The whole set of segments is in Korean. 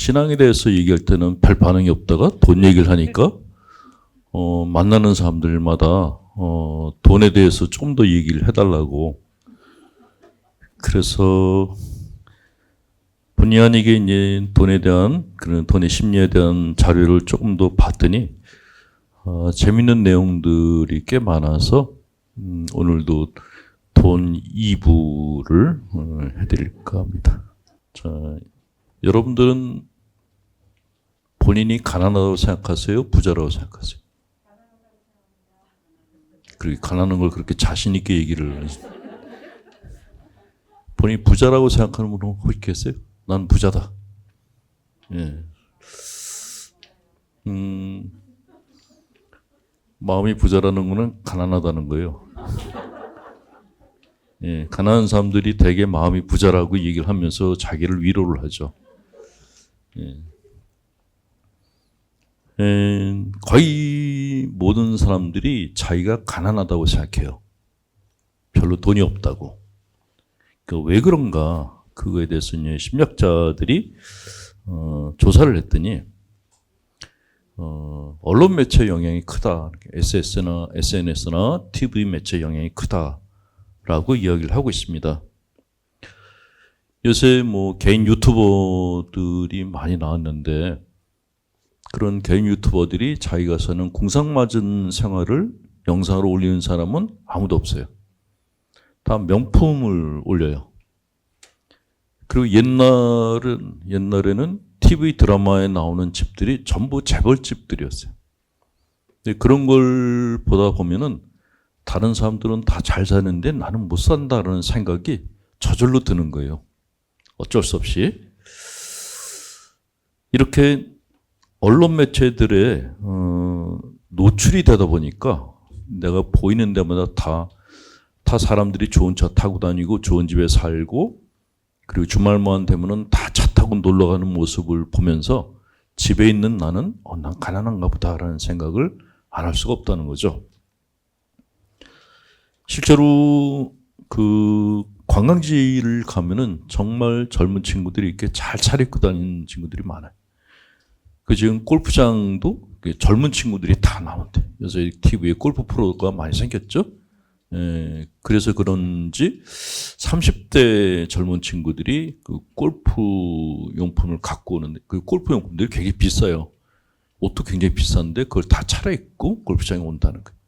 신앙에 대해서 얘기할 때는 별 반응이 없다가 돈 얘기를 하니까 만나는 사람들마다 돈에 대해서 좀 더 얘기를 해달라고. 그래서 본의 아니게 이제 돈에 대한 그런 돈의 심리에 대한 자료를 조금 더 봤더니 재밌는 내용들이 꽤 많아서 오늘도 돈 2부를 해드릴까 합니다. 자, 여러분들은 본인이 가난하다고 생각하세요? 부자라고 생각하세요? 그렇게 가난한 걸 그렇게 자신 있게 얘기를 본인이 부자라고 생각하는 분은 혹시 계세요? 난 부자다. 예. 마음이 부자라는 거는 가난하다는 거예요. 예, 가난한 사람들이 되게 마음이 부자라고 얘기를 하면서 자기를 위로를 하죠. 예. 거의 모든 사람들이 자기가 가난하다고 생각해요. 별로 돈이 없다고. 왜 그런가? 그거에 대해서 이제 심리학자들이 조사를 했더니 언론 매체 영향이 크다. SNS나 TV 매체 영향이 크다라고 이야기를 하고 있습니다. 요새 뭐 개인 유튜버들이 많이 나왔는데 그런 개인 유튜버들이 자기가 사는 궁상맞은 생활을 영상으로 올리는 사람은 아무도 없어요. 다 명품을 올려요. 그리고 옛날에는 TV 드라마에 나오는 집들이 전부 재벌집들이었어요. 근데 그런 걸 보다 보면은 다른 사람들은 다 잘 사는데 나는 못 산다는 생각이 저절로 드는 거예요. 어쩔 수 없이. 이렇게 언론 매체들에 노출이 되다 보니까 내가 보이는 데마다 다 사람들이 좋은 차 타고 다니고 좋은 집에 살고 그리고 주말만 되면은 다 차 타고 놀러 가는 모습을 보면서 집에 있는 나는 난 가난한가 보다라는 생각을 안 할 수가 없다는 거죠. 실제로 그 관광지를 가면은 정말 젊은 친구들이 이렇게 잘 차려입고 다니는 친구들이 많아요. 그 지금 골프장도 젊은 친구들이 다 나온대. 요새 TV에 골프 프로가 많이 생겼죠. 그래서 그런지 30대 젊은 친구들이 그 골프 용품을 갖고 오는데 그 골프 용품들이 굉장히 비싸요. 옷도 굉장히 비싼데 그걸 다 차려입고 골프장에 온다는 거예요.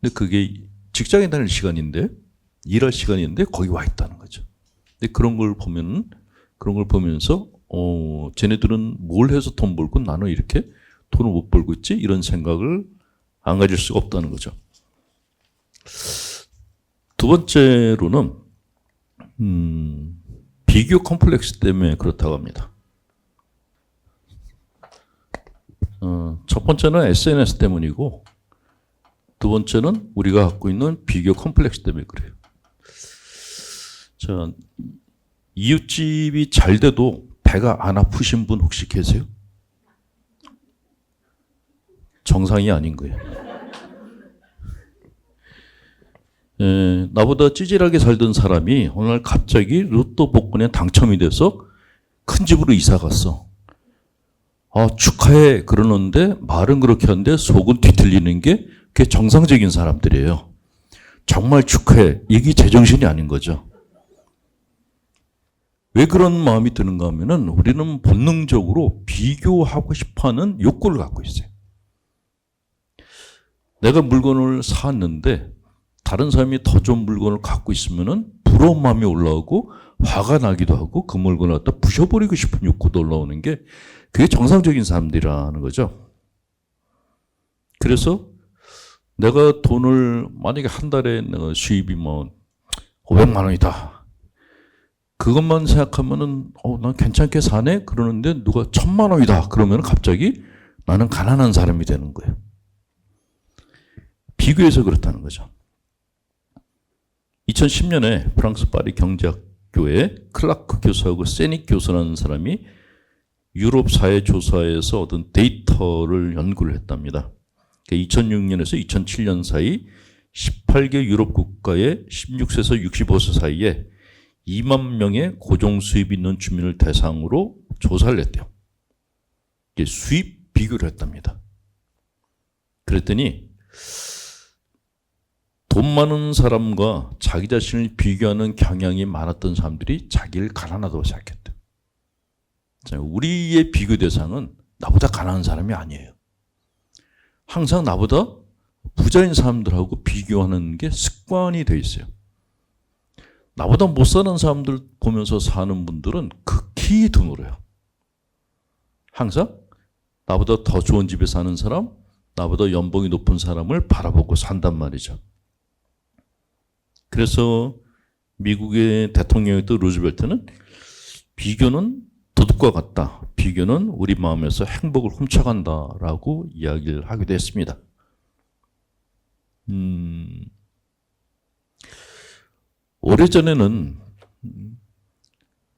근데 그게 직장에 다닐 시간인데 일할 시간인데 거기 와 있다는 거죠. 근데 그런 걸 보면서 쟤네들은 뭘 해서 돈 벌고 나는 이렇게 돈을 못 벌고 있지? 이런 생각을 안 가질 수가 없다는 거죠. 두 번째로는 비교 컴플렉스 때문에 그렇다고 합니다. 첫 번째는 SNS 때문이고 두 번째는 우리가 갖고 있는 비교 컴플렉스 때문에 그래요. 자, 이웃집이 잘 돼도 배가 안 아프신 분 혹시 계세요? 정상이 아닌 거예요. 나보다 찌질하게 살던 사람이 어느 날 갑자기 로또 복권에 당첨이 돼서 큰 집으로 이사 갔어. 축하해 그러는데 말은 그렇게 하는데 속은 뒤틀리는 게 그게 정상적인 사람들이에요. 정말 축하해. 이게 제정신이 아닌 거죠. 왜 그런 마음이 드는가 하면은 우리는 본능적으로 비교하고 싶어하는 욕구를 갖고 있어요. 내가 물건을 샀는데 다른 사람이 더 좋은 물건을 갖고 있으면은 부러운 마음이 올라오고 화가 나기도 하고 그 물건을 갖다 부셔버리고 싶은 욕구도 올라오는 게 그게 정상적인 사람들이라는 거죠. 그래서 내가 돈을 만약에 한 달에 내가 수입이 뭐 500만 원이다. 그것만 생각하면은 난 괜찮게 사네? 그러는데 누가 1000만 원이다. 그러면 갑자기 나는 가난한 사람이 되는 거예요. 비교해서 그렇다는 거죠. 2010년에 프랑스 파리 경제학교에 클라크 교수하고 세닉 교수라는 사람이 유럽 사회조사에서 얻은 데이터를 연구를 했답니다. 2006년에서 2007년 사이 18개 유럽 국가의 16세에서 65세 사이에 2만 명의 고정 수입이 있는 주민을 대상으로 조사를 했대요. 수입 비교를 했답니다. 그랬더니 돈 많은 사람과 자기 자신을 비교하는 경향이 많았던 사람들이 자기를 가난하다고 생각했대요. 우리의 비교 대상은 나보다 가난한 사람이 아니에요. 항상 나보다 부자인 사람들하고 비교하는 게 습관이 돼 있어요. 나보다 못 사는 사람들 보면서 사는 분들은 극히 드물어요. 항상 나보다 더 좋은 집에 사는 사람, 나보다 연봉이 높은 사람을 바라보고 산단 말이죠. 그래서 미국의 대통령이었던 루즈벨트는 비교는 도둑과 같다. 비교는 우리 마음에서 행복을 훔쳐간다라고 이야기를 하기도 했습니다. 오래전에는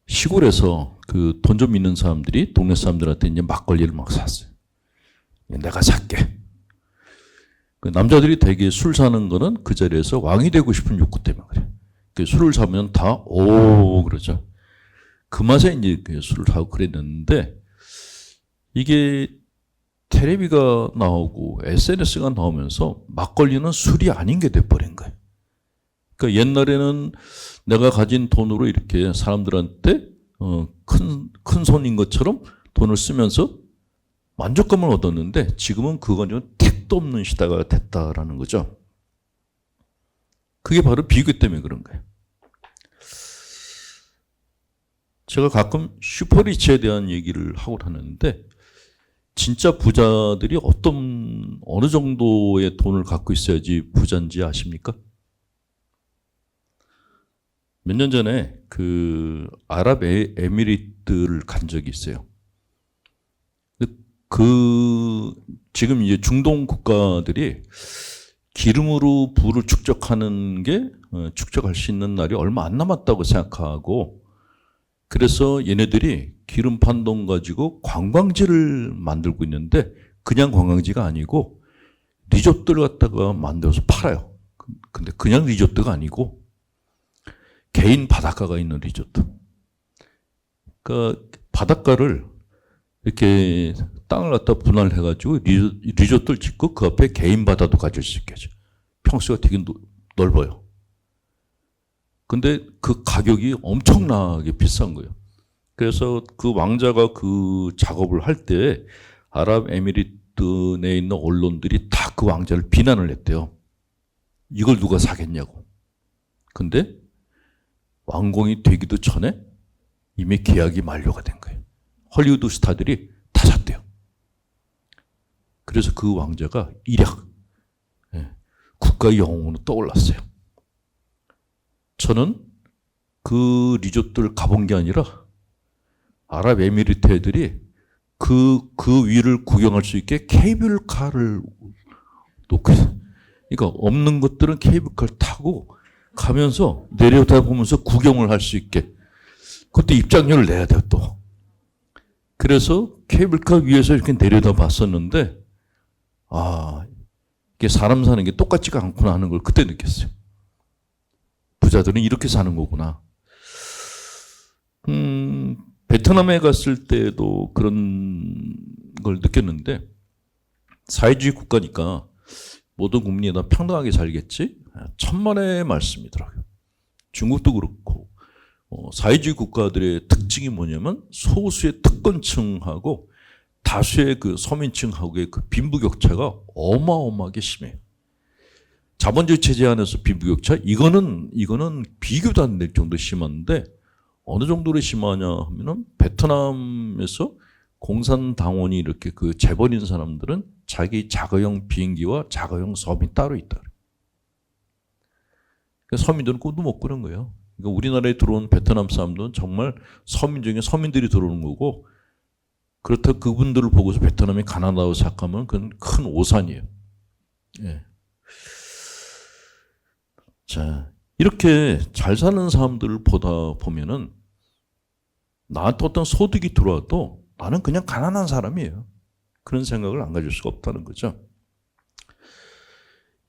시골에서 그 돈 좀 있는 사람들이 동네 사람들한테 이제 막걸리를 막 샀어요. 내가 살게. 그 남자들이 되게 술 사는 거는 그 자리에서 왕이 되고 싶은 욕구 때문에 그래요. 그 술을 사면 다 오 그러죠. 그 맛에 이제 술을 사고 그랬는데 이게 텔레비가 나오고 SNS가 나오면서 막걸리는 술이 아닌 게 돼버린 거예요. 그러니까 옛날에는 내가 가진 돈으로 이렇게 사람들한테 큰 손인 것처럼 돈을 쓰면서 만족감을 얻었는데 지금은 그건 택도 없는 시대가 됐다라는 거죠. 그게 바로 비교 때문에 그런 거예요. 제가 가끔 슈퍼리치에 대한 얘기를 하고 하는데 진짜 부자들이 어느 정도의 돈을 갖고 있어야지 부자인지 아십니까? 몇 년 전에 그 아랍에미리트를 간 적이 있어요. 지금 이제 중동 국가들이 기름으로 부를 축적하는 게 축적할 수 있는 날이 얼마 안 남았다고 생각하고 그래서 얘네들이 기름 판 돈 가지고 관광지를 만들고 있는데 그냥 관광지가 아니고 리조트를 갖다가 만들어서 팔아요. 근데 그냥 리조트가 아니고 개인 바닷가가 있는 리조트. 그러니까 바닷가를 이렇게 땅을 갖다 분할해가지고 리조트를 짓고 그 앞에 개인 바다도 가질 수 있게 하죠. 평수가 되게 넓어요. 근데 그 가격이 엄청나게 비싼 거예요. 그래서 그 왕자가 그 작업을 할 때 아랍에미리트 내에 있는 언론들이 다 그 왕자를 비난을 했대요. 이걸 누가 사겠냐고. 근데 왕궁이 되기도 전에 이미 계약이 만료가 된 거예요. 헐리우드 스타들이 다 샀대요. 그래서 그 왕자가 일약 국가의 영웅으로 떠올랐어요. 저는 그 리조트를 가본 게 아니라 아랍에미리트 애들이 그 위를 구경할 수 있게 케이블카를 놓고 있어요. 그러니까 없는 것들은 케이블카를 타고 가면서 내려다보면서 구경을 할 수 있게 그때 입장료를 내야 돼요 또. 그래서 케이블카 위에서 이렇게 내려다 봤었는데 이게 사람 사는 게 똑같지가 않구나 하는 걸 그때 느꼈어요. 부자들은 이렇게 사는 거구나. 베트남에 갔을 때도 그런 걸 느꼈는데 사회주의 국가니까 모든 국민이 다 평등하게 살겠지? 천만의 말씀이더라고요. 중국도 그렇고 사회주의 국가들의 특징이 뭐냐면 소수의 특권층하고 다수의 그 서민층하고의 그 빈부격차가 어마어마하게 심해요. 자본주의 체제 안에서 빈부격차 이거는 비교도 안 될 정도 심한데 어느 정도로 심하냐 하면은 베트남에서 공산당원이 이렇게 그 재벌인 사람들은 자기 자가용 비행기와 자가용 섬이 따로 있다. 그러니까 서민들은 꿈도 못 꾸는 거예요. 그러니까 우리나라에 들어온 베트남 사람들은 정말 서민 중에 서민들이 들어오는 거고 그렇다고 그분들을 보고서 베트남이 가난하다고 생각하면 그건 큰 오산이에요. 예. 자, 이렇게 잘 사는 사람들을 보다 보면은 나한테 어떤 소득이 들어와도 나는 그냥 가난한 사람이에요. 그런 생각을 안 가질 수가 없다는 거죠.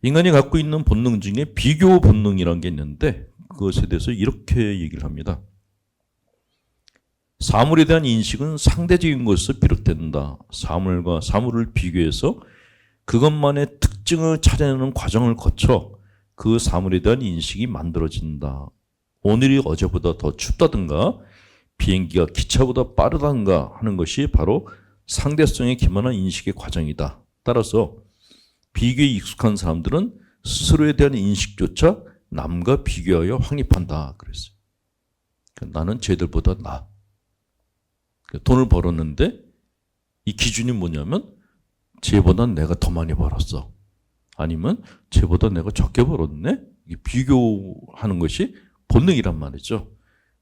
인간이 갖고 있는 본능 중에 비교 본능이라는 게 있는데 그것에 대해서 이렇게 얘기를 합니다. 사물에 대한 인식은 상대적인 것에서 비롯된다. 사물과 사물을 비교해서 그것만의 특징을 찾아내는 과정을 거쳐 그 사물에 대한 인식이 만들어진다. 오늘이 어제보다 더 춥다든가 비행기가 기차보다 빠르다든가 하는 것이 바로 상대성에 기반한 인식의 과정이다. 따라서 비교에 익숙한 사람들은 스스로에 대한 인식조차 남과 비교하여 확립한다. 그랬어요. 나는 쟤들보다 나. 돈을 벌었는데 이 기준이 뭐냐면 쟤보다 내가 더 많이 벌었어. 아니면 쟤보다 내가 적게 벌었네. 이게 비교하는 것이 본능이란 말이죠.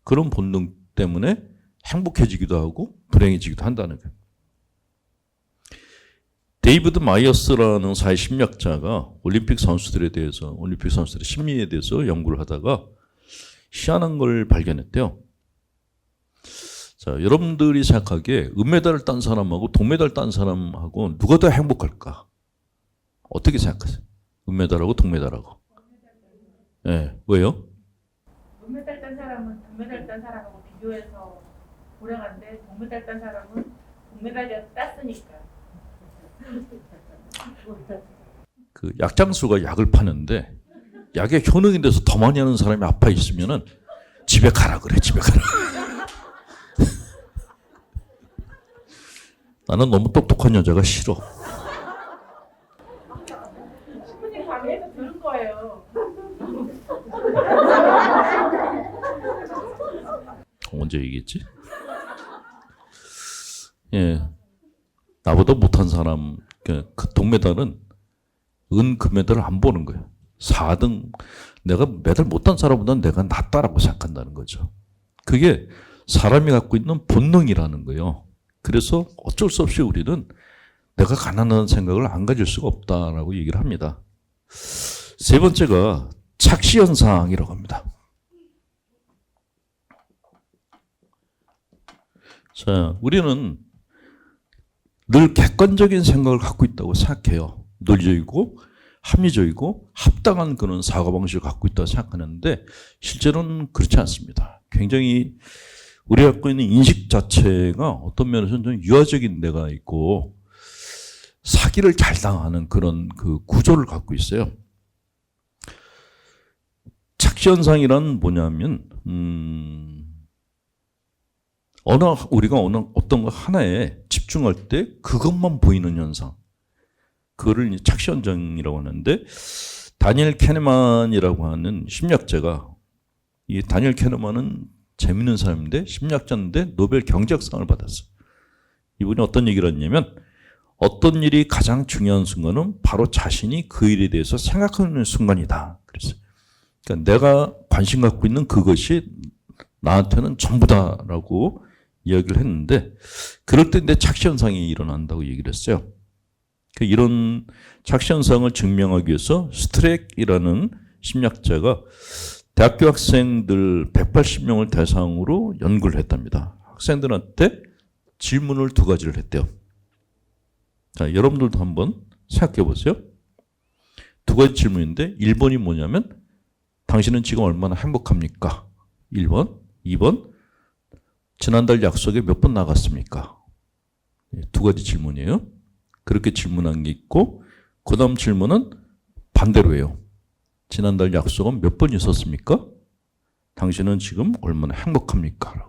그런 본능 때문에 행복해지기도 하고 불행해지기도 한다는 거예요. 데이비드 마이어스라는 사회 심리학자가 올림픽 선수들에 대해서, 올림픽 선수들의 심리에 대해서 연구를 하다가 희한한 걸 발견했대요. 자, 여러분들이 생각하기에 은메달을 딴 사람하고 동메달 딴 사람하고 누가 더 행복할까? 어떻게 생각하세요? 은메달하고 동메달하고. 예, 네, 왜요? 은메달 딴 사람은 동메달 딴 사람하고 비교해서 불행한데 동메달 딴 사람은 동메달을 땄으니까. 그 약장수가 약을 파는데 약의 효능이 돼서 더 많이 하는 사람이 아파 있으면은 집에 가라 그래, 집에 가라. 나는 너무 똑똑한 여자가 싫어. 신부님 강의에서 들은 거예요. 언제 얘기했지? 예, 나보다 못한 사람, 그 동메달은 금메달을 안 보는 거예요. 4등, 내가 메달 못한 사람보다는 내가 낫다라고 생각한다는 거죠. 그게 사람이 갖고 있는 본능이라는 거예요. 그래서 어쩔 수 없이 우리는 내가 가난하다는 생각을 안 가질 수가 없다라고 얘기를 합니다. 세 번째가 착시현상이라고 합니다. 자, 우리는 늘 객관적인 생각을 갖고 있다고 생각해요. 논리적이고 합리적이고 합당한 그런 사고방식을 갖고 있다고 생각하는데 실제로는 그렇지 않습니다. 굉장히 우리가 갖고 있는 인식 자체가 어떤 면에서는 좀 유아적인 데가 있고 사기를 잘 당하는 그런 그 구조를 갖고 있어요. 착시현상이란 뭐냐면 우리가 어떤 거 하나에 집중할 때 그것만 보이는 현상. 그거를 착시현상이라고 하는데 다니엘 캐네만이라고 하는 심리학자가 이 다니엘 캐네만은 재밌는 사람인데 심리학자인데 노벨 경제학상을 받았어요. 이분이 어떤 얘기를 했냐면 어떤 일이 가장 중요한 순간은 바로 자신이 그 일에 대해서 생각하는 순간이다. 그랬어요. 그러니까 내가 관심 갖고 있는 그것이 나한테는 전부다라고 이야기를 했는데 그럴 때 내 착시현상이 일어난다고 얘기를 했어요. 이런 착시현상을 증명하기 위해서 스트렉이라는 심리학자가 대학교 학생들 180명을 대상으로 연구를 했답니다. 학생들한테 질문을 2가지를 했대요. 자, 여러분들도 한번 생각해 보세요. 2가지 질문인데 1번이 뭐냐면 당신은 지금 얼마나 행복합니까? 1번. 2번. 지난달 약속에 몇 번 나갔습니까? 2가지 질문이에요. 그렇게 질문한 게 있고 그 다음 질문은 반대로 해요. 지난달 약속은 몇 번 있었습니까? 당신은 지금 얼마나 행복합니까?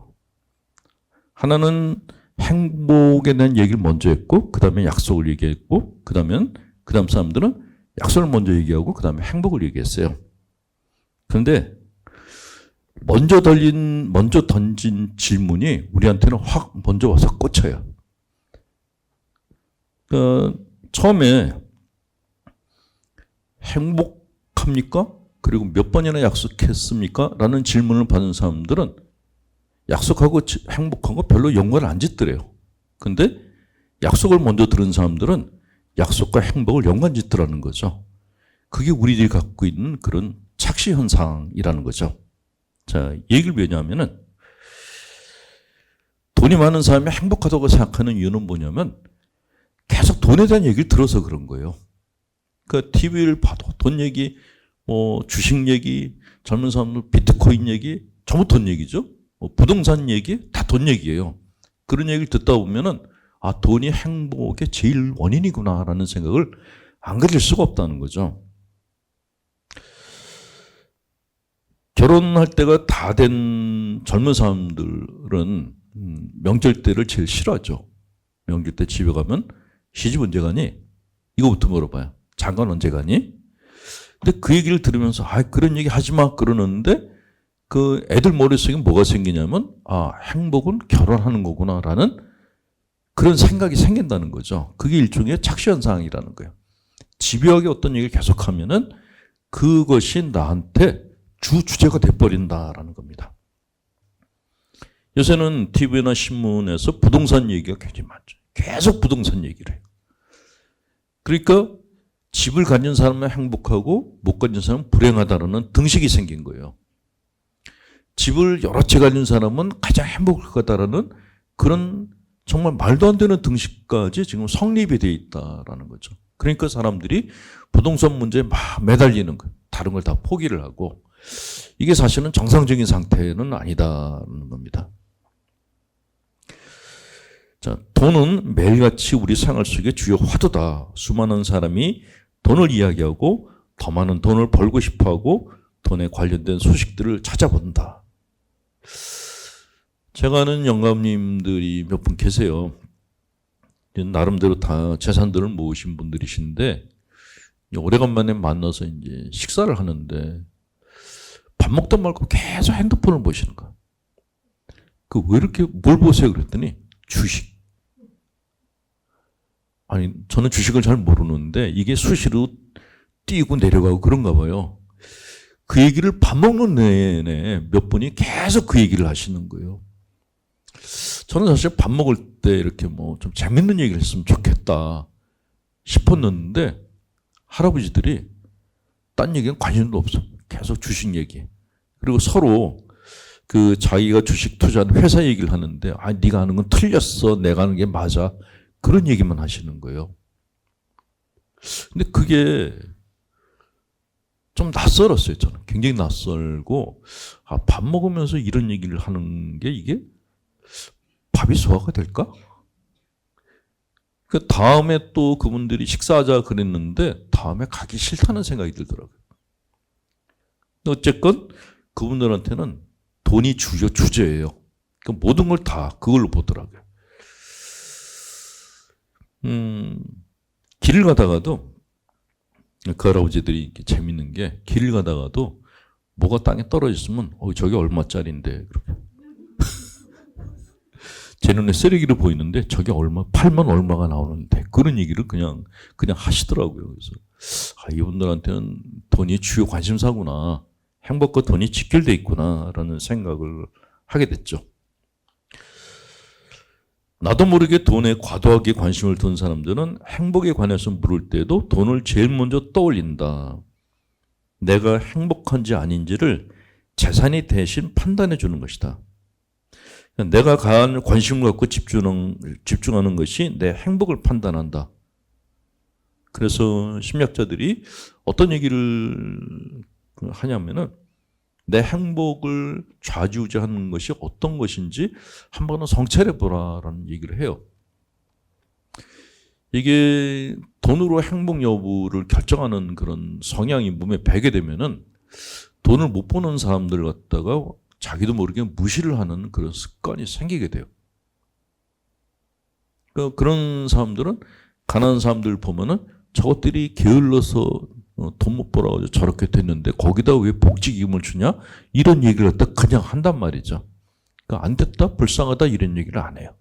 하나는 행복에 대한 얘기를 먼저 했고 그 다음에 약속을 얘기했고 그 다음 사람들은 약속을 먼저 얘기하고 그 다음에 행복을 얘기했어요. 그런데 먼저 던진 질문이 우리한테는 확 먼저 와서 꽂혀요. 처음에 행복합니까? 그리고 몇 번이나 약속했습니까? 라는 질문을 받은 사람들은 약속하고 행복하고 별로 연관을 안 짓더래요. 근데 약속을 먼저 들은 사람들은 약속과 행복을 연관 짓더라는 거죠. 그게 우리들이 갖고 있는 그런 착시현상이라는 거죠. 자, 얘기를 왜냐하면은 돈이 많은 사람이 행복하다고 생각하는 이유는 뭐냐면 계속 돈에 대한 얘기를 들어서 그런 거예요. 그러니까 TV를 봐도 돈 얘기, 뭐 주식 얘기, 젊은 사람들 비트코인 얘기 전부 돈 얘기죠. 부동산 얘기 다 돈 얘기예요. 그런 얘기를 듣다 보면은 아, 돈이 행복의 제일 원인이구나라는 생각을 안 가질 수가 없다는 거죠. 결혼할 때가 다 된 젊은 사람들은 명절 때를 제일 싫어하죠. 명절 때 집에 가면 시집 언제 가니? 이거부터 물어봐요. 장관 언제 가니? 근데 그 얘기를 들으면서 아, 그런 얘기 하지 마 그러는데 그 애들 머릿속에 뭐가 생기냐면 아, 행복은 결혼하는 거구나라는 그런 생각이 생긴다는 거죠. 그게 일종의 착시현상이라는 거예요. 집요하게 어떤 얘기를 계속하면은 그것이 나한테 주제가 돼버린다라는 겁니다. 요새는 TV나 신문에서 부동산 얘기가 굉장히 많죠. 계속 부동산 얘기를 해요. 그러니까 집을 가진 사람은 행복하고 못 가진 사람은 불행하다라는 등식이 생긴 거예요. 집을 여러 채 가진 사람은 가장 행복하다라는 그런 정말 말도 안 되는 등식까지 지금 성립이 되어 있다라는 거죠. 그러니까 사람들이 부동산 문제에 막 매달리는 거예요. 다른 걸 다 포기를 하고 이게 사실은 정상적인 상태는 아니다라는 겁니다. 자, 돈은 매일같이 우리 생활 속의 주요 화두다. 수많은 사람이 돈을 이야기하고 더 많은 돈을 벌고 싶어하고 돈에 관련된 소식들을 찾아본다. 제가 아는 영감님들이 몇 분 계세요. 나름대로 다 재산들을 모으신 분들이신데 오래간만에 만나서 이제 식사를 하는데 밥 먹다 말고 계속 핸드폰을 보시는 거야. 그 왜 이렇게 뭘 보세요? 그랬더니 주식. 아니 저는 주식을 잘 모르는데 이게 수시로 뛰고 내려가고 그런가 봐요. 그 얘기를 밥 먹는 내내 몇 분이 계속 그 얘기를 하시는 거예요. 저는 사실 밥 먹을 때 이렇게 뭐 좀 재밌는 얘기를 했으면 좋겠다 싶었는데 할아버지들이 딴 얘기는 관심도 없어. 계속 주식 얘기. 그리고 서로 그 자기가 주식 투자하는 회사 얘기를 하는데 아, 네가 하는 건 틀렸어. 내가 하는 게 맞아. 그런 얘기만 하시는 거예요. 근데 그게 좀 낯설었어요. 저는 굉장히 낯설고 아, 밥 먹으면서 이런 얘기를 하는 게 이게 밥이 소화가 될까? 그 다음에 또 그분들이 식사하자 그랬는데 다음에 가기 싫다는 생각이 들더라고요. 어쨌건 그분들한테는 돈이 주제예요. 그러니까 모든 걸 다 그걸로 보더라고요. 길을 가다가도 그 할아버지들이 이렇게 재밌는 게 길을 가다가도 뭐가 땅에 떨어졌으면 저게 얼마짜리인데 그렇게 제 눈에 쓰레기로 보이는데 저게 팔면 얼마가 나오는데 그런 얘기를 그냥 하시더라고요. 그래서 아, 이분들한테는 돈이 주요 관심사구나. 행복과 돈이 직결돼 있구나라는 생각을 하게 됐죠. 나도 모르게 돈에 과도하게 관심을 둔 사람들은 행복에 관해서 물을 때도 돈을 제일 먼저 떠올린다. 내가 행복한지 아닌지를 재산이 대신 판단해 주는 것이다. 내가 가한 관심을 갖고 집중하는 것이 내 행복을 판단한다. 그래서 심리학자들이 어떤 얘기를 하냐면은 내 행복을 좌지우지하는 것이 어떤 것인지 한번은 성찰해 보라라는 얘기를 해요. 이게 돈으로 행복 여부를 결정하는 그런 성향이 몸에 배게 되면은 돈을 못 버는 사람들 갖다가 자기도 모르게 무시를 하는 그런 습관이 생기게 돼요. 그런 사람들은 가난한 사람들 보면은 저것들이 게을러서 돈 못 벌어가지고 저렇게 됐는데 거기다 왜 복지기금을 주냐? 이런 얘기를 갖다 그냥 한단 말이죠. 그러니까 안 됐다, 불쌍하다 이런 얘기를 안 해요.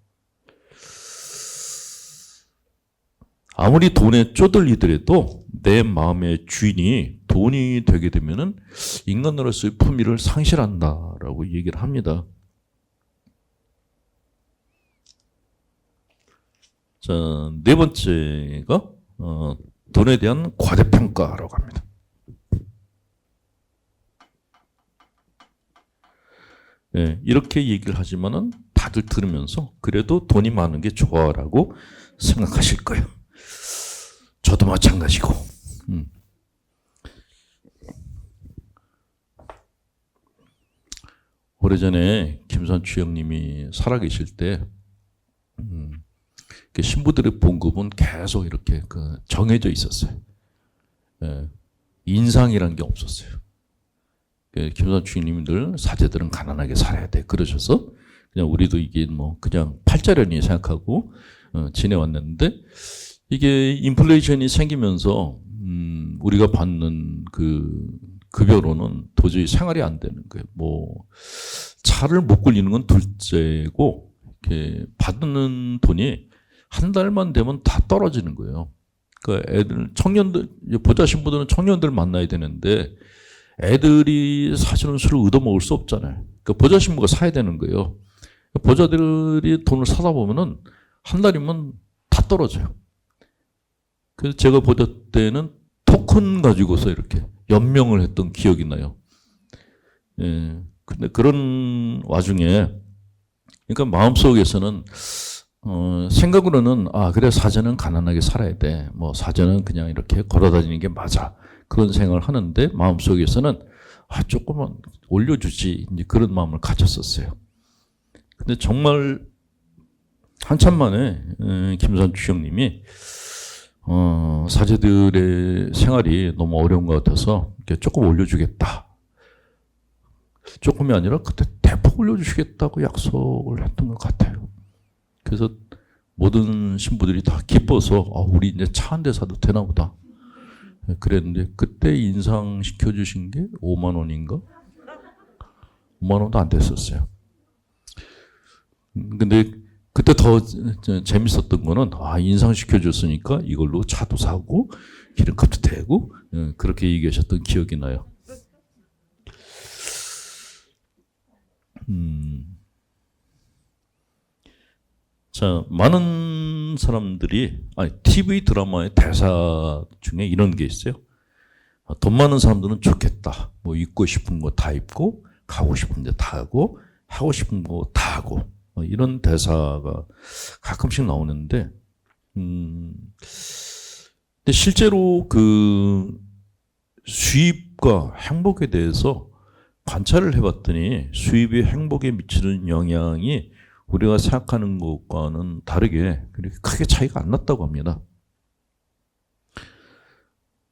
아무리 돈에 쪼들리더라도 내 마음의 주인이 돈이 되게 되면은 인간으로서의 품위를 상실한다라고 얘기를 합니다. 자, 네 번째가 돈에 대한 과대평가라고 합니다. 네, 이렇게 얘기를 하지만은 다들 들으면서 그래도 돈이 많은 게 좋아라고 생각하실 거예요. 저도 마찬가지고. 오래전에 김선추 형님이 살아계실 때 신부들의 봉급은 계속 이렇게 정해져 있었어요. 예, 인상이라는 게 없었어요. 김선추 형님들 사제들은 가난하게 살아야 돼 그러셔서 그냥 우리도 이게 뭐 그냥 팔자련이 생각하고 지내왔는데 이게 인플레이션이 생기면서 우리가 받는 그 급여로는 도저히 생활이 안 되는 거예요. 뭐 차를 못 굴리는 건 둘째고 이렇게 받는 돈이 한 달만 되면 다 떨어지는 거예요. 그러니까 애들 청년들 보좌 신부들은 청년들 만나야 되는데 애들이 사실은 술을 얻어먹을 수 없잖아요. 그러니까 보좌 신부가 사야 되는 거예요. 보좌들이 돈을 사다 보면은 한 달이면 다 떨어져요. 그래서 제가 보좌 때는 토큰 가지고서 이렇게 연명을 했던 기억이 나요. 예. 근데 그런 와중에, 그러니까 마음속에서는, 생각으로는, 그래, 사제는 가난하게 살아야 돼. 뭐, 사제는 그냥 이렇게 걸어 다니는 게 맞아. 그런 생각을 하는데, 마음속에서는, 조금만 올려주지. 이제 그런 마음을 가졌었어요. 근데 정말, 한참 만에, 김선추 형님이, 사제들의 생활이 너무 어려운 것 같아서 조금 올려주겠다. 조금이 아니라 그때 대폭 올려주시겠다고 약속을 했던 것 같아요. 그래서 모든 신부들이 다 기뻐서 우리 이제 차 한 대 사도 되나 보다. 그랬는데 그때 인상시켜 주신 게 5만 원인가? 5만 원도 안 됐었어요. 근데 그때 더 재밌었던 거는 인상시켜줬으니까 이걸로 차도 사고 기름값도 대고 그렇게 얘기하셨던 기억이 나요. 자, 많은 사람들이 TV 드라마의 대사 중에 이런 게 있어요. 돈 많은 사람들은 좋겠다. 뭐 입고 싶은 거 다 입고 가고 싶은 데 다 가고 하고 싶은 거 다 하고 이런 대사가 가끔씩 나오는데, 근데 실제로 그 수입과 행복에 대해서 관찰을 해봤더니 수입이 행복에 미치는 영향이 우리가 생각하는 것과는 다르게 그렇게 크게 차이가 안 났다고 합니다.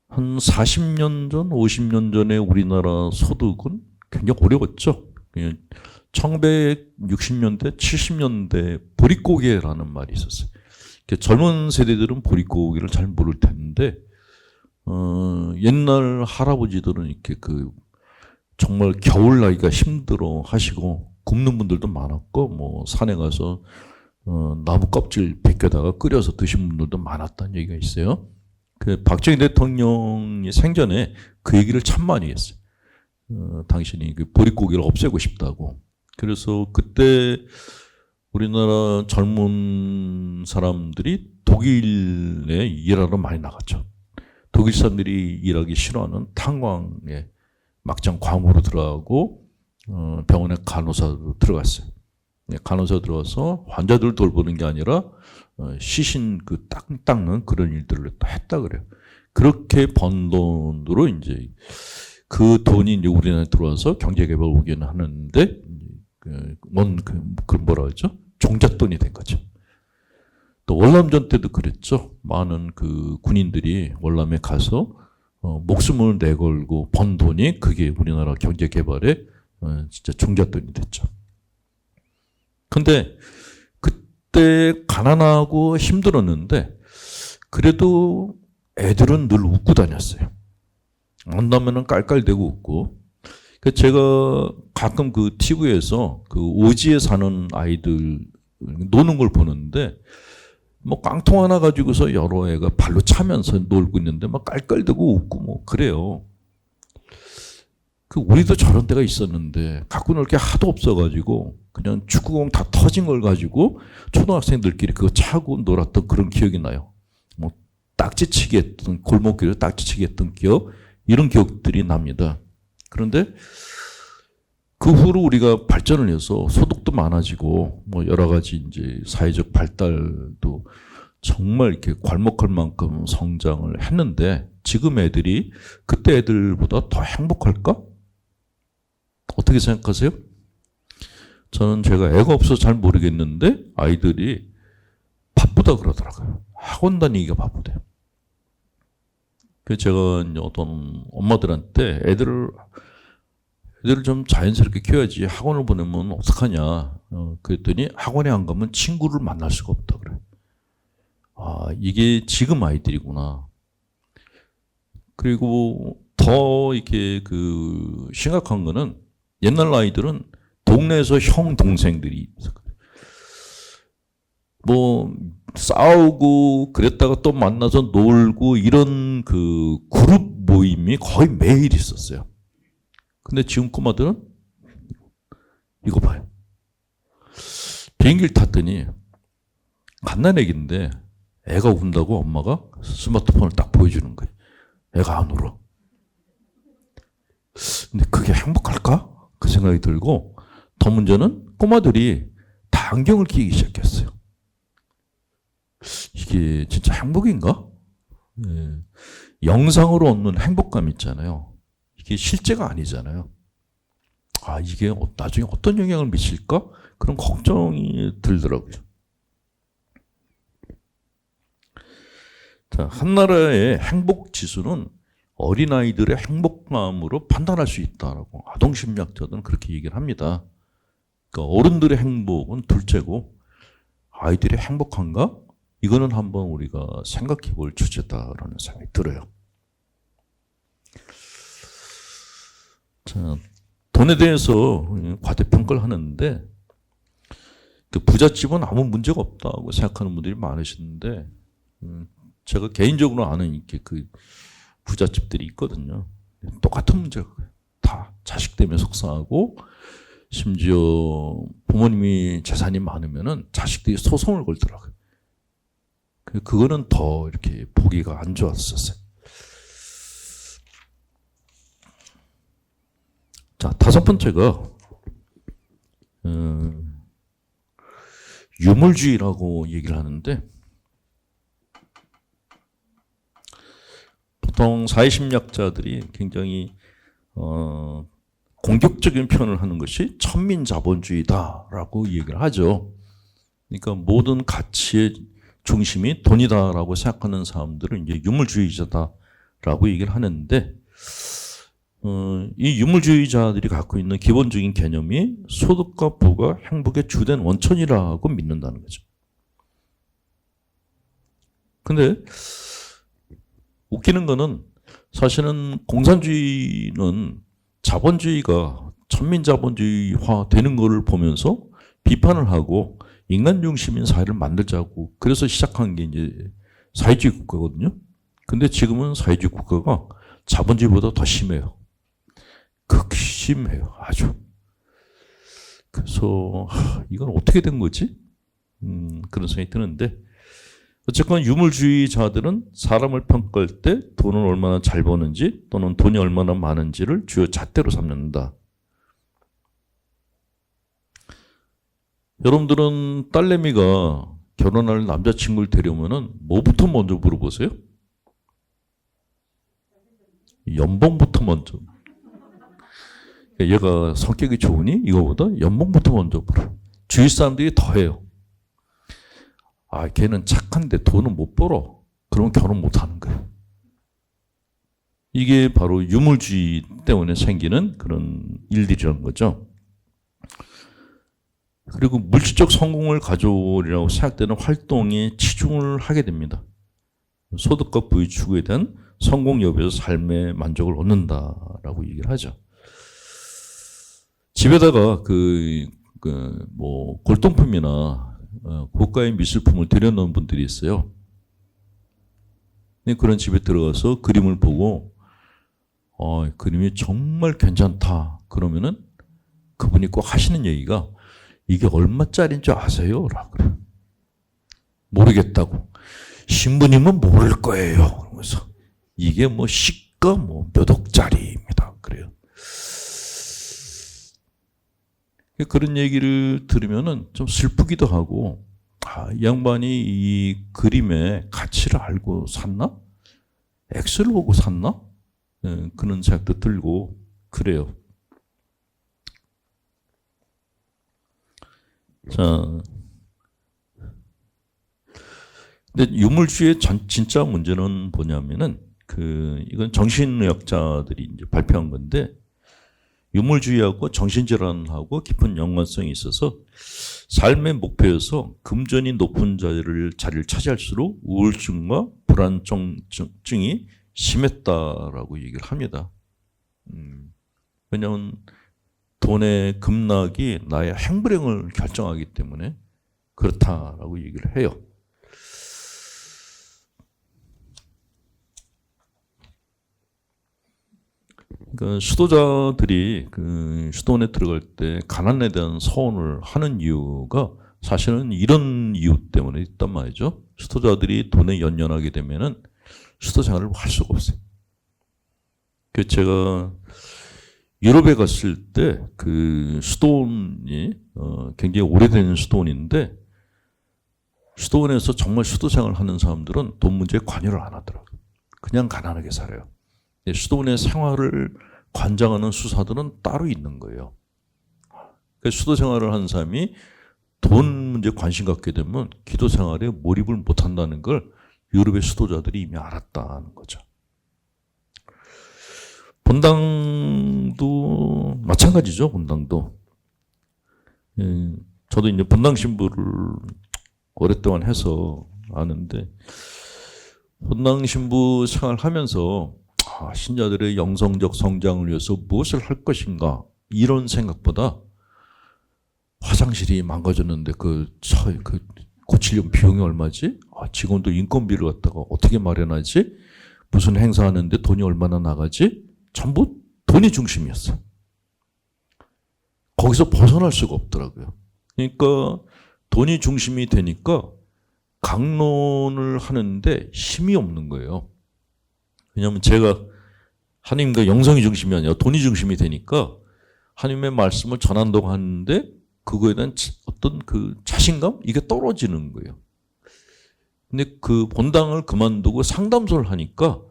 한 40년 전, 50년 전에 우리나라 소득은 굉장히 어려웠죠. 1960년대, 70년대 보릿고개라는 말이 있었어요. 젊은 세대들은 보릿고개를 잘 모를 텐데, 옛날 할아버지들은 이렇게 정말 겨울 나기가 힘들어 하시고, 굶는 분들도 많았고, 뭐, 산에 가서, 나무 껍질 벗겨다가 끓여서 드신 분들도 많았다는 얘기가 있어요. 박정희 대통령이 생전에 그 얘기를 참 많이 했어요. 당신이 보릿고개를 없애고 싶다고. 그래서 그때 우리나라 젊은 사람들이 독일에 일하러 많이 나갔죠. 독일 사람들이 일하기 싫어하는 탄광에 막장 과무로 들어가고 병원에 간호사로 들어갔어요. 간호사 들어가서 환자들 돌보는 게 아니라 시신 땅 닦는 그런 일들을 했다 그래요. 그렇게 번 돈으로 이제 그 돈이 이제 우리나라에 들어와서 경제개발 오기는 하는데 뭐라 그러죠? 종잣돈이 된 거죠. 또 월남전 때도 그랬죠. 많은 군인들이 월남에 가서 목숨을 내걸고 번 돈이 그게 우리나라 경제개발에 진짜 종잣돈이 됐죠. 근데 그때 가난하고 힘들었는데 그래도 애들은 늘 웃고 다녔어요. 만나면은 깔깔대고 웃고. 제가 가끔 TV에서 오지에 사는 아이들 노는 걸 보는데 뭐 깡통 하나 가지고서 여러 애가 발로 차면서 놀고 있는데 막 깔깔대고 웃고 뭐 그래요. 우리도 저런 때가 있었는데 갖고 놀 게 하도 없어가지고 그냥 축구공 다 터진 걸 가지고 초등학생들끼리 그거 차고 놀았던 그런 기억이 나요. 뭐 딱지치기 했던 골목길에서 딱지치기 했던 기억 이런 기억들이 납니다. 그런데 그 후로 우리가 발전을 해서 소득도 많아지고 뭐 여러 가지 이제 사회적 발달도 정말 이렇게 괄목할 만큼 성장을 했는데 지금 애들이 그때 애들보다 더 행복할까? 어떻게 생각하세요? 저는 제가 애가 없어서 잘 모르겠는데 아이들이 바쁘다 그러더라고요. 학원 다니기가 바쁘대요. 그래서 제가 이제 어떤 엄마들한테 애들을 좀 자연스럽게 키워야지 학원을 보내면 어떡하냐. 그랬더니 학원에 안 가면 친구를 만날 수가 없다 그래요. 아, 이게 지금 아이들이구나. 그리고 더 이렇게 그 심각한 거는 옛날 아이들은 동네에서 형 동생들이 뭐 싸우고 그랬다가 또 만나서 놀고 이런 그 그룹 모임이 거의 매일 있었어요. 근데 지금 꼬마들은 이거 봐요. 비행기를 탔더니 갓난애기인데 애가 운다고 엄마가 스마트폰을 딱 보여주는 거예요. 애가 안 울어. 근데 그게 행복할까? 그 생각이 들고, 더 문제는 꼬마들이 다 안경을 끼기 시작했어요. 이게 진짜 행복인가? 예. 영상으로 얻는 행복감 있잖아요. 이게 실제가 아니잖아요. 아, 이게 나중에 어떤 영향을 미칠까? 그런 걱정이 들더라고요. 자, 한 나라의 행복 지수는 어린아이들의 행복감으로 판단할 수 있다라고 아동심리학자들은 그렇게 얘기를 합니다. 그러니까 어른들의 행복은 둘째고 아이들이 행복한가? 이거는 한번 우리가 생각해 볼 주제다라는 생각이 들어요. 자, 돈에 대해서 과대평가를 하는데 그 부잣집은 아무 문제가 없다고 생각하는 분들이 많으시는데 제가 개인적으로 아는 이렇게 그 부잣집들이 있거든요. 똑같은 문제가 다 자식 때문에 속상하고 심지어 부모님이 재산이 많으면은 자식들이 소송을 걸더라고요. 그거는 더 이렇게 보기가 안 좋았었어요. 자, 다섯 번째가 유물주의라고 얘기를 하는데 보통 사회심리학자들이 굉장히 공격적인 표현을 하는 것이 천민자본주의다라고 얘기를 하죠. 그러니까 모든 가치의 중심이 돈이다라고 생각하는 사람들은 이제 유물주의자다라고 얘기를 하는데 이 유물주의자들이 갖고 있는 기본적인 개념이 소득과 부가 행복의 주된 원천이라고 믿는다는 거죠. 근데 웃기는 거는 사실은 공산주의는 자본주의가 천민자본주의화 되는 것을 보면서 비판을 하고 인간 중심인 사회를 만들자고 그래서 시작한 게 이제 사회주의 국가거든요. 근데 지금은 사회주의 국가가 자본주의보다 더 심해요. 극히 심해요. 아주. 그래서 이건 어떻게 된 거지? 그런 생각이 드는데 어쨌건 유물주의자들은 사람을 평가할 때 돈을 얼마나 잘 버는지 또는 돈이 얼마나 많은지를 주요 잣대로 삼는다. 여러분들은 딸내미가 결혼할 남자친구를 데려오면은 뭐부터 먼저 물어보세요? 연봉부터 먼저. 얘가 성격이 좋으니 이거보다 연봉부터 먼저 물어. 주위 사람들이 더해요. 아, 걔는 착한데 돈은 못 벌어. 그러면 결혼 못 하는 거예요. 이게 바로 유물주의 때문에 생기는 그런 일들이라는 거죠. 그리고 물질적 성공을 가져오리라고 생각되는 활동에 치중을 하게 됩니다. 소득과 부의 추구에 대한 성공 여부에서 삶의 만족을 얻는다라고 얘기를 하죠. 집에다가 뭐 골동품이나 고가의 미술품을 들여놓은 분들이 있어요. 그런 집에 들어가서 그림을 보고 그림이 정말 괜찮다 그러면은 그분이 꼭 하시는 얘기가 이게 얼마짜리인 줄 아세요? 라고 그래요. 모르겠다고. 신부님은 모를 거예요. 그러면서 이게 뭐 시가 뭐 몇 억짜리입니다. 그래요. 그런 얘기를 들으면은 좀 슬프기도 하고, 이 양반이 이 그림의 가치를 알고 샀나? X를 보고 샀나? 그런 생각도 들고 그래요. 자, 근데 유물주의 진짜 문제는 뭐냐면은 이건 정신의학자들이 이제 발표한 건데 유물주의하고 정신질환하고 깊은 연관성이 있어서 삶의 목표에서 금전이 높은 자리를 차지할수록 우울증과 불안증이 심했다라고 얘기를 합니다. 왜냐하면 돈의 급락이 나의 행불행을 결정하기 때문에 그렇다라고 얘기를 해요. 그러니까 수도자들이 수도원에 들어갈 때 가난에 대한 서원을 하는 이유가 사실은 이런 이유 때문에 있단 말이죠. 수도자들이 돈에 연연하게 되면은 수도 생활을 할 수가 없어요. 그래서 제가 유럽에 갔을 때 수도원이 굉장히 오래된 수도원인데 수도원에서 정말 수도 생활을 하는 사람들은 돈 문제에 관여를 안 하더라고요. 그냥 가난하게 살아요. 수도원의 생활을 관장하는 수사들은 따로 있는 거예요. 수도 생활을 하는 사람이 돈 문제에 관심 갖게 되면 기도 생활에 몰입을 못한다는 걸 유럽의 수도자들이 이미 알았다는 거죠. 본당도 마찬가지죠. 본당도. 저도 이제 본당 신부를 오랫동안 해서 아는데 본당 신부 생활하면서 신자들의 영성적 성장을 위해서 무엇을 할 것인가 이런 생각보다 화장실이 망가졌는데 고치려면 비용이 얼마지? 직원도 인건비를 갖다가 어떻게 마련하지? 무슨 행사하는데 돈이 얼마나 나가지? 전부 돈이 중심이었어요. 거기서 벗어날 수가 없더라고요. 그러니까 돈이 중심이 되니까 강론을 하는데 힘이 없는 거예요. 왜냐하면 제가 하나님과 영성이 중심이 아니라 돈이 중심이 되니까 하나님의 말씀을 전한다고 하는데 그거에 대한 어떤 자신감? 이게 떨어지는 거예요. 근데 본당을 그만두고 상담소를 하니까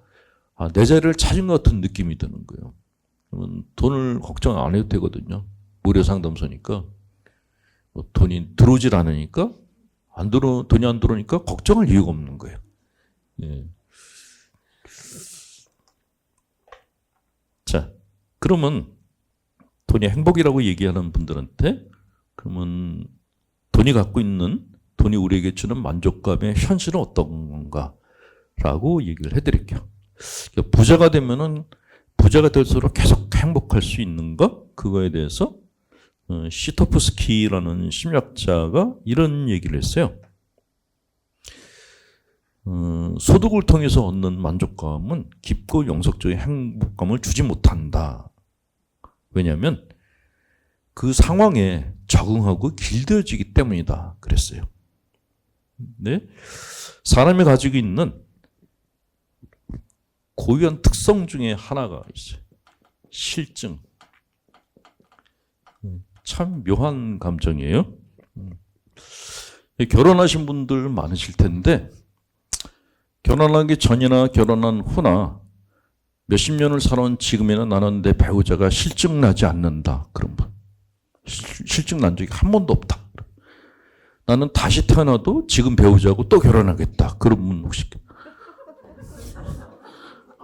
내 자리를 찾은 것 같은 느낌이 드는 거예요. 그러면 돈을 걱정 안 해도 되거든요. 무료 상담소니까. 돈이 들어오질 않으니까 돈이 안 들어오니까 걱정할 이유가 없는 거예요. 예. 자, 그러면 돈이 행복이라고 얘기하는 분들한테 그러면 돈이 우리에게 주는 만족감의 현실은 어떤 건가라고 얘기를 해드릴게요. 부자가 되면은 부자가 될수록 계속 행복할 수 있는가? 그거에 대해서 시토프스키라는 심리학자가 이런 얘기를 했어요. 소득을 통해서 얻는 만족감은 깊고 영속적인 행복감을 주지 못한다. 왜냐하면 그 상황에 적응하고 길들여지기 때문이다. 그랬어요. 네? 사람이 가지고 있는 고유한 특성 중에 하나가 있어요. 실증. 참 묘한 감정이에요. 결혼하신 분들 많으실 텐데 결혼하기 전이나 결혼한 후나 몇십 년을 살아온 지금에는 나는 내 배우자가 실증나지 않는다. 그런 분. 실증난 적이 한 번도 없다. 나는 다시 태어나도 지금 배우자하고 또 결혼하겠다. 그런 분 혹시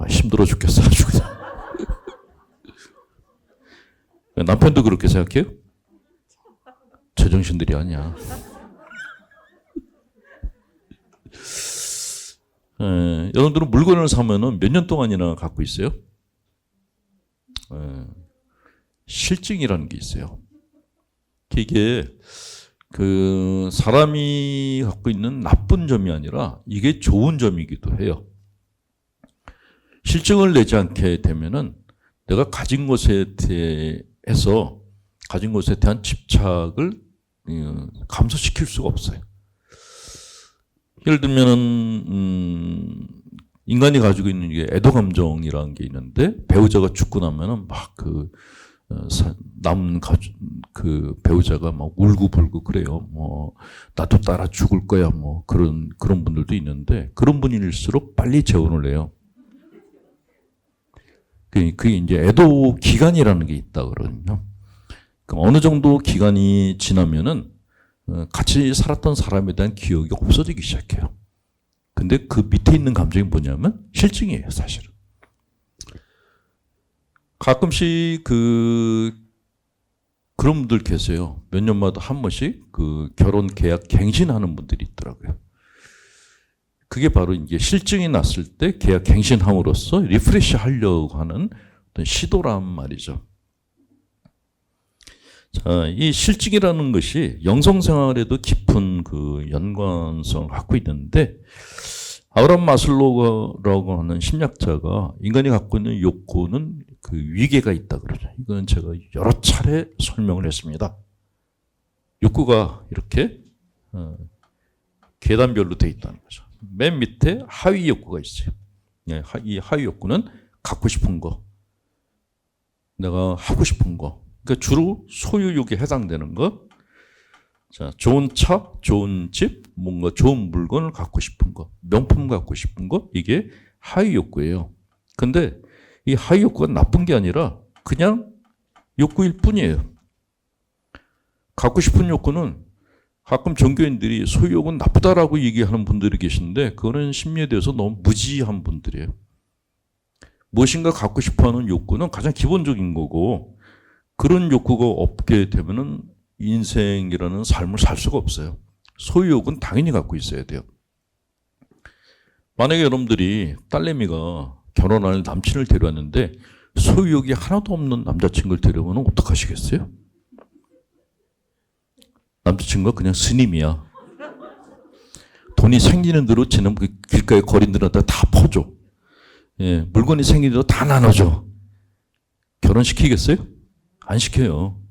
힘들어 죽겠어. 아주 그냥. 남편도 그렇게 생각해요? 제정신들이 아니야. 여러분들은 물건을 사면은 몇 년 동안이나 갖고 있어요? 실증이라는 게 있어요. 이게 사람이 갖고 있는 나쁜 점이 아니라 이게 좋은 점이기도 해요. 실증을 내지 않게 되면은 내가 가진 것에 대해서 가진 것에 대한 집착을 감소시킬 수가 없어요. 예를 들면은 인간이 가지고 있는 게 애도 감정이라는 게 있는데 배우자가 죽고 나면은 막 남은 배우자가 막 울고불고 그래요. 뭐 나도 따라 죽을 거야. 뭐 그런 분들도 있는데 그런 분일수록 빨리 재혼을 해요. 그게 이제 애도 기간이라는 게 있다 그러거든요. 그럼 어느 정도 기간이 지나면은 같이 살았던 사람에 대한 기억이 없어지기 시작해요. 근데 그 밑에 있는 감정이 뭐냐면 실증이에요, 사실은. 가끔씩 그런 분들 계세요. 몇 년마다 한 번씩 그 결혼 계약 갱신하는 분들이 있더라고요. 그게 바로 이제 실증이 났을 때 계약 갱신함으로써 리프레시 하려고 하는 어떤 시도란 말이죠. 자, 이 실증이라는 것이 영성 생활에도 깊은 그 연관성을 갖고 있는데, 아브라함 마슬로우라고 하는 심리학자가 인간이 갖고 있는 욕구는 그 위계가 있다 그러죠. 이건 제가 여러 차례 설명을 했습니다. 욕구가 이렇게 계단별로 되어 있다는 거죠. 맨 밑에 하위 욕구가 있어요. 이 하위 욕구는 갖고 싶은 거, 내가 하고 싶은 거, 그러니까 주로 소유욕에 해당되는 것. 자, 좋은 차, 좋은 집, 뭔가 좋은 물건을 갖고 싶은 거, 명품 갖고 싶은 거, 이게 하위 욕구예요. 근데 이 하위 욕구가 나쁜 게 아니라 그냥 욕구일 뿐이에요. 갖고 싶은 욕구는 가끔 종교인들이 소유욕은 나쁘다라고 얘기하는 분들이 계신데, 그거는 심리에 대해서 너무 무지한 분들이에요. 무엇인가 갖고 싶어하는 욕구는 가장 기본적인 거고, 그런 욕구가 없게 되면은 인생이라는 삶을 살 수가 없어요. 소유욕은 당연히 갖고 있어야 돼요. 만약에 여러분들이 딸내미가 결혼할 남친을 데려왔는데 소유욕이 하나도 없는 남자친구를 데려오면 어떡하시겠어요? 남자친구가 그냥 스님이야. 돈이 생기는 대로 지는 길가에 거린들한테 다 퍼줘. 예, 물건이 생기는 대로 다 나눠줘. 결혼시키겠어요? 안 시켜요.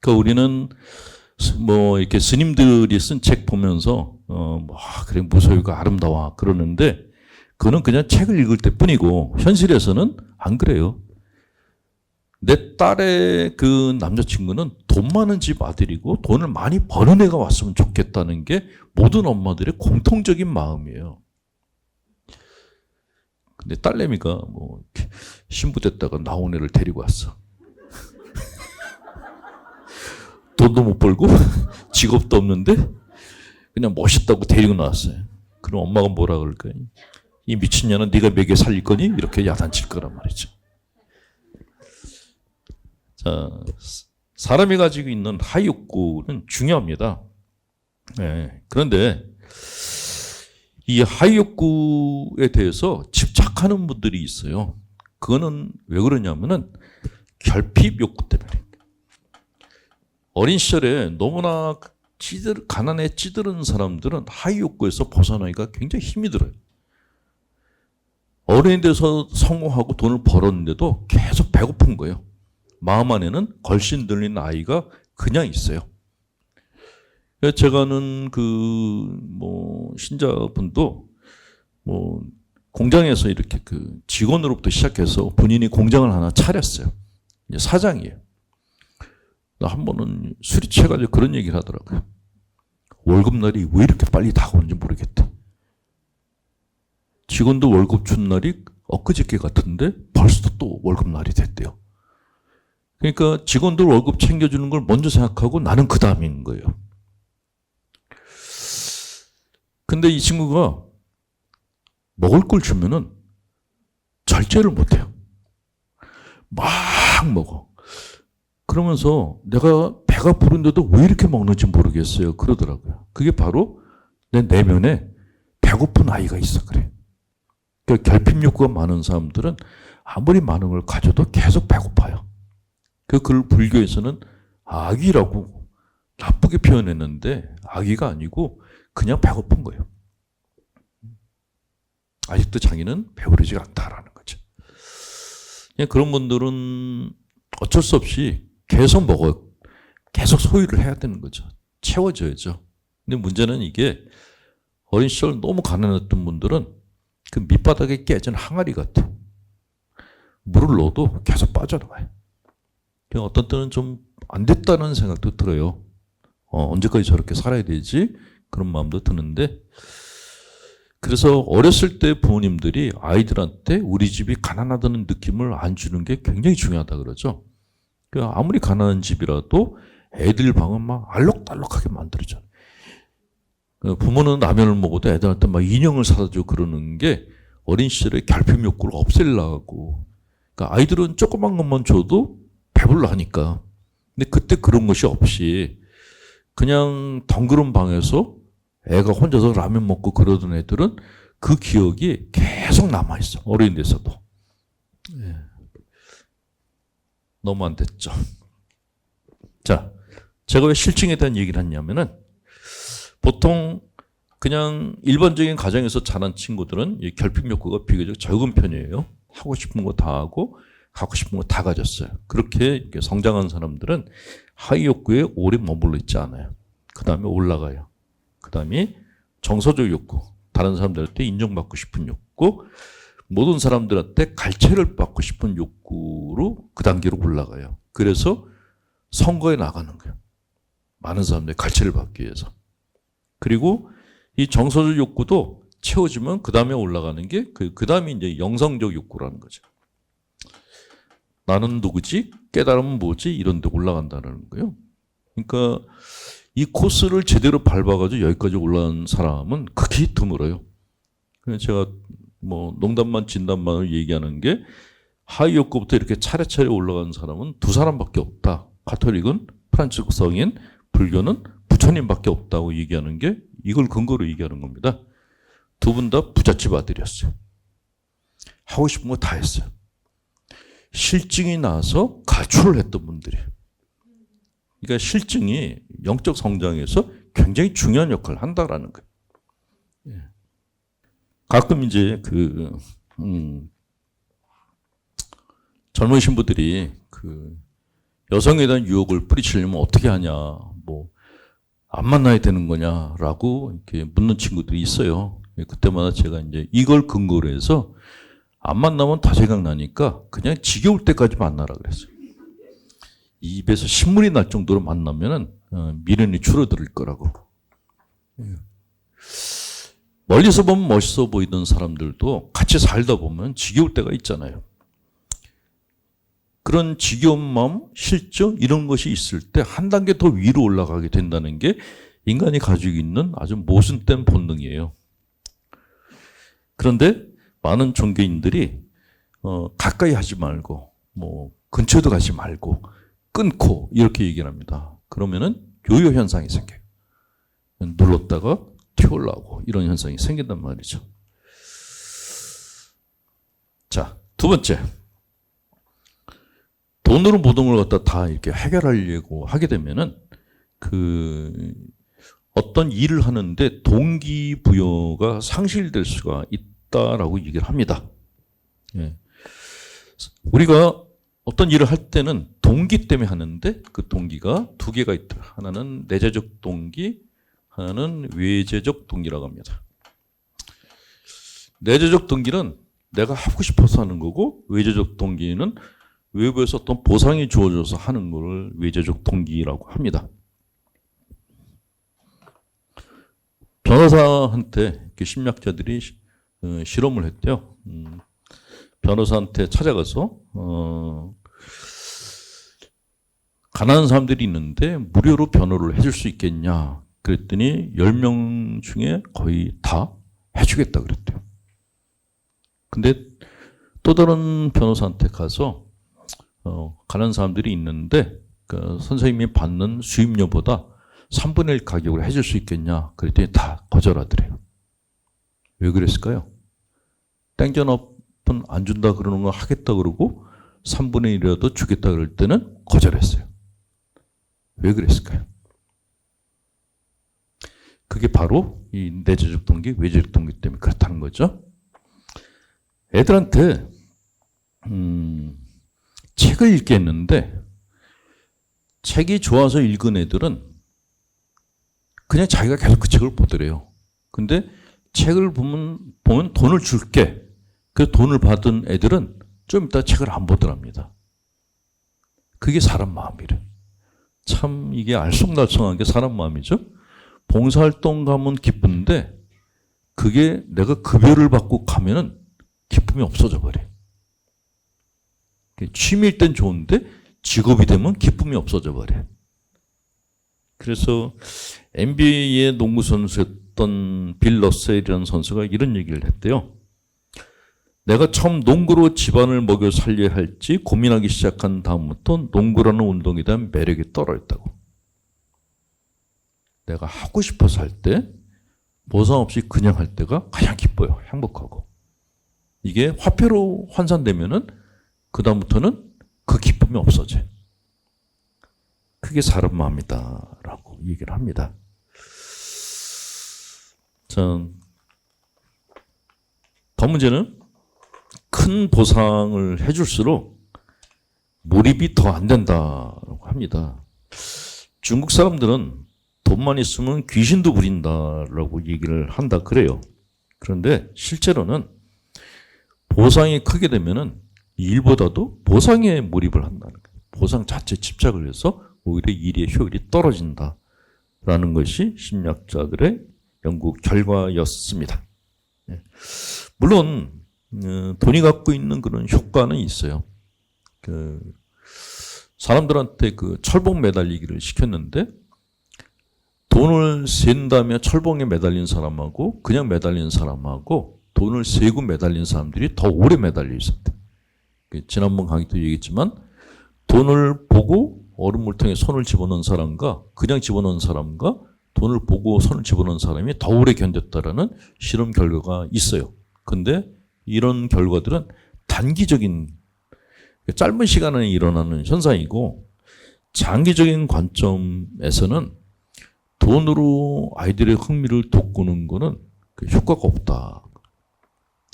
그러니까 우리는 뭐 이렇게 스님들이 쓴 책 보면서 그래 무소유가 아름다워 그러는데, 그거는 그냥 책을 읽을 때뿐이고 현실에서는 안 그래요. 내 딸의 그 남자친구는 돈 많은 집 아들이고 돈을 많이 버는 애가 왔으면 좋겠다는 게 모든 엄마들의 공통적인 마음이에요. 근데 딸내미가 뭐 신부됐다가 나온 애를 데리고 왔어. 돈도 못 벌고 직업도 없는데 그냥 멋있다고 데리고 나왔어요. 그럼 엄마가 뭐라 그럴까요? 이 미친년아, 네가 먹여 살릴 거니? 이렇게 야단칠 거란 말이죠. 자, 사람이 가지고 있는 하욕구는 중요합니다. 네, 그런데 이 하욕구에 대해서 집착하는 분들이 있어요. 그거는 왜 그러냐면은 결핍 욕구 때문에. 어린 시절에 너무나 가난에 찌들은 사람들은 하위 욕구에서 벗어나기가 굉장히 힘이 들어요. 어른이 돼서 성공하고 돈을 벌었는데도 계속 배고픈 거예요. 마음 안에는 걸신 들린 아이가 그냥 있어요. 제가 아는 신자분도 공장에서 이렇게 직원으로부터 시작해서 본인이 공장을 하나 차렸어요. 이제 사장이에요. 한 번은 술이 취해가지고 그런 얘기를 하더라고요. 월급날이 왜 이렇게 빨리 다가오는지 모르겠다. 직원도 월급 준 날이 엊그저께 같은데 벌써 또 월급날이 됐대요. 그러니까 직원들 월급 챙겨주는 걸 먼저 생각하고 나는 그 다음인 거예요. 근데 이 친구가 먹을 걸 주면은 절제를 못해요. 막 먹어. 그러면서 내가 배가 부른데도 왜 이렇게 먹는지 모르겠어요. 그러더라고요. 그게 바로 내 내면에 배고픈 아이가 있어 그래. 그러니까 결핍 욕구가 많은 사람들은 아무리 많은 걸 가져도 계속 배고파요. 그걸 불교에서는 악이라고 나쁘게 표현했는데 악의가 아니고 그냥 배고픈 거예요. 아직도 자기는 배부르지가 않다라는 거죠. 그런 분들은 어쩔 수 없이 계속 먹어요. 계속 소유를 해야 되는 거죠. 채워줘야죠. 근데 문제는 이게 어린 시절 너무 가난했던 분들은 그 밑바닥에 깨진 항아리 같아. 물을 넣어도 계속 빠져나가요. 어떤 때는 좀 안 됐다는 생각도 들어요. 언제까지 저렇게 살아야 되지? 그런 마음도 드는데, 그래서 어렸을 때 부모님들이 아이들한테 우리 집이 가난하다는 느낌을 안 주는 게 굉장히 중요하다 그러죠. 아무리 가난한 집이라도 애들 방은 막 알록달록하게 만들어줘요. 부모는 라면을 먹어도 애들한테 막 인형을 사다 주고 그러는 게 어린 시절에 결핍 욕구를 없애려고. 그러니까 아이들은 조그만 것만 줘도 배불러 하니까. 근데 그때 그런 것이 없이 그냥 덩그런 방에서 애가 혼자서 라면 먹고 그러던 애들은 그 기억이 계속 남아있어. 어른이 돼서도. 예. 너무 안 됐죠. 자, 제가 왜 실증에 대한 얘기를 했냐면은 보통 그냥 일반적인 가정에서 자란 친구들은 이 결핍 욕구가 비교적 적은 편이에요. 하고 싶은 거 다 하고 갖고 싶은 거 다 가졌어요. 그렇게 이렇게 성장한 사람들은 하위 욕구에 오래 머물러 있지 않아요. 그 다음에 올라가요. 그 다음에 정서적 욕구, 다른 사람들한테 인정받고 싶은 욕구, 모든 사람들한테 갈채를 받고 싶은 욕구로 그 단계로 올라가요. 그래서 선거에 나가는 거예요. 많은 사람들이 갈채를 받기 위해서. 그리고 이 정서적 욕구도 채워지면 그 다음에 올라가는 게 그 다음에 이제 영성적 욕구라는 거죠. 나는 누구지? 깨달으면 뭐지? 이런 데 올라간다는 거예요. 그러니까 이 코스를 제대로 밟아가지고 여기까지 올라간 사람은 극히 드물어요. 그래서 제가 뭐 농담만 진담만을 얘기하는 게 하위 욕구부터 이렇게 차례차례 올라간 사람은 두 사람밖에 없다. 가톨릭은 프란치스코 성인, 불교는 부처님밖에 없다고 얘기하는 게 이걸 근거로 얘기하는 겁니다. 두 분 다 부잣집 아들이었어요. 하고 싶은 거 다 했어요. 실증이 나서 가출을 했던 분들이에요. 그러니까 실증이 영적 성장에서 굉장히 중요한 역할을 한다라는 거예요. 가끔 이제 젊은 신부들이 여성에 대한 유혹을 뿌리치려면 어떻게 하냐, 뭐 안 만나야 되는 거냐라고 이렇게 묻는 친구들이 있어요. 그때마다 제가 이제 이걸 근거로 해서 안 만나면 다 생각나니까 그냥 지겨울 때까지 만나라 그랬어요. 입에서 신물이 날 정도로 만나면은 미련이 줄어들 거라고. 멀리서 보면 멋있어 보이던 사람들도 같이 살다 보면 지겨울 때가 있잖아요. 그런 지겨운 마음, 실증 이런 것이 있을 때 한 단계 더 위로 올라가게 된다는 게 인간이 가지고 있는 아주 모순된 본능이에요. 그런데 많은 종교인들이 가까이 하지 말고 뭐 근처도 가지 말고 끊고 이렇게 얘기를 합니다. 그러면은 요요 현상이 생겨요. 눌렀다가 튀어올라오고 이런 현상이 생긴단 말이죠. 자, 두 번째. 돈으로 모든 걸 갖다 다 이렇게 해결하려고 하게 되면은 어떤 일을 하는데 동기부여가 상실될 수가 있다라고 얘기를 합니다. 예. 우리가 어떤 일을 할 때는 동기 때문에 하는데 그 동기가 두 개가 있다. 하나는 내재적 동기, 하나는 외재적 동기라고 합니다. 내재적 동기는 내가 하고 싶어서 하는 거고, 외재적 동기는 외부에서 어떤 보상이 주어져서 하는 걸 외재적 동기라고 합니다. 변호사한테 심리학자들이 실험을 했대요. 변호사한테 찾아가서 가난한 사람들이 있는데 무료로 변호를 해줄 수 있겠냐 그랬더니 10명 중에 거의 다 해주겠다 그랬대요. 근데 또 다른 변호사한테 가서 가난한 사람들이 있는데 그 선생님이 받는 수임료보다 3분의 1 가격으로 해줄 수 있겠냐 그랬더니 다 거절하더래요. 왜 그랬을까요? 땡전업은 안 준다 그러는 거 하겠다 그러고 3분의 1이라도 주겠다 그럴 때는 거절했어요. 왜 그랬을까요? 그게 바로 이 내재적 동기, 외재적 동기 때문에 그렇다는 거죠. 애들한테 책을 읽게 했는데 책이 좋아서 읽은 애들은 그냥 자기가 계속 그 책을 보더래요. 근데 책을 보면 돈을 줄게. 그 돈을 받은 애들은 좀 이따 책을 안 보더랍니다. 그게 사람 마음이래. 참 이게 알쏭달쏭한 게 사람 마음이죠. 봉사활동 가면 기쁜데 그게 내가 급여를 받고 가면은 기쁨이 없어져 버려. 취미일 땐 좋은데 직업이 되면 기쁨이 없어져 버려. 그래서 NBA의 농구 선수였던 어떤 빌 러셀이라는 선수가 이런 얘기를 했대요. 내가 처음 농구로 집안을 먹여 살려야 할지 고민하기 시작한 다음부터 농구라는 운동에 대한 매력이 떨어졌다고. 내가 하고 싶어서 할 때, 보상 없이 그냥 할 때가 가장 기뻐요. 행복하고. 이게 화폐로 환산되면은 그다음부터는 그 기쁨이 없어져요. 그게 사람 마음이다라고 얘기를 합니다. 자, 더 문제는 큰 보상을 해줄수록 몰입이 더 안 된다라고 합니다. 중국 사람들은 돈만 있으면 귀신도 부린다라고 얘기를 한다 그래요. 그런데 실제로는 보상이 크게 되면은 일보다도 보상에 몰입을 한다는 거예요. 보상 자체에 집착을 해서 오히려 일의 효율이 떨어진다라는 것이 심리학자들의 연구 결과였습니다. 물론 돈이 갖고 있는 그런 효과는 있어요. 사람들한테 그 철봉 매달리기를 시켰는데 돈을 센 다음에 철봉에 매달린 사람하고 그냥 매달린 사람하고 돈을 세고 매달린 사람들이 더 오래 매달려 있었대. 지난번 강의도 얘기했지만 돈을 보고 얼음물통에 손을 집어넣은 사람과 그냥 집어넣은 사람과 돈을 보고 손을 집어넣은 사람이 더 오래 견뎠다라는 실험 결과가 있어요. 근데 이런 결과들은 단기적인 짧은 시간에 일어나는 현상이고 장기적인 관점에서는 돈으로 아이들의 흥미를 돋구는 거는 효과가 없다.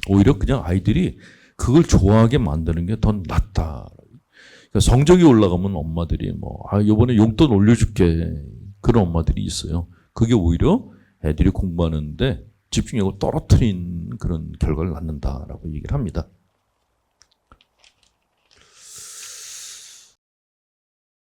오히려 그냥 아이들이 그걸 좋아하게 만드는 게 더 낫다. 그러니까 성적이 올라가면 엄마들이 이번에 용돈 올려줄게. 그런 엄마들이 있어요. 그게 오히려 애들이 공부하는데 집중력을 떨어뜨린 그런 결과를 낳는다라고 얘기를 합니다.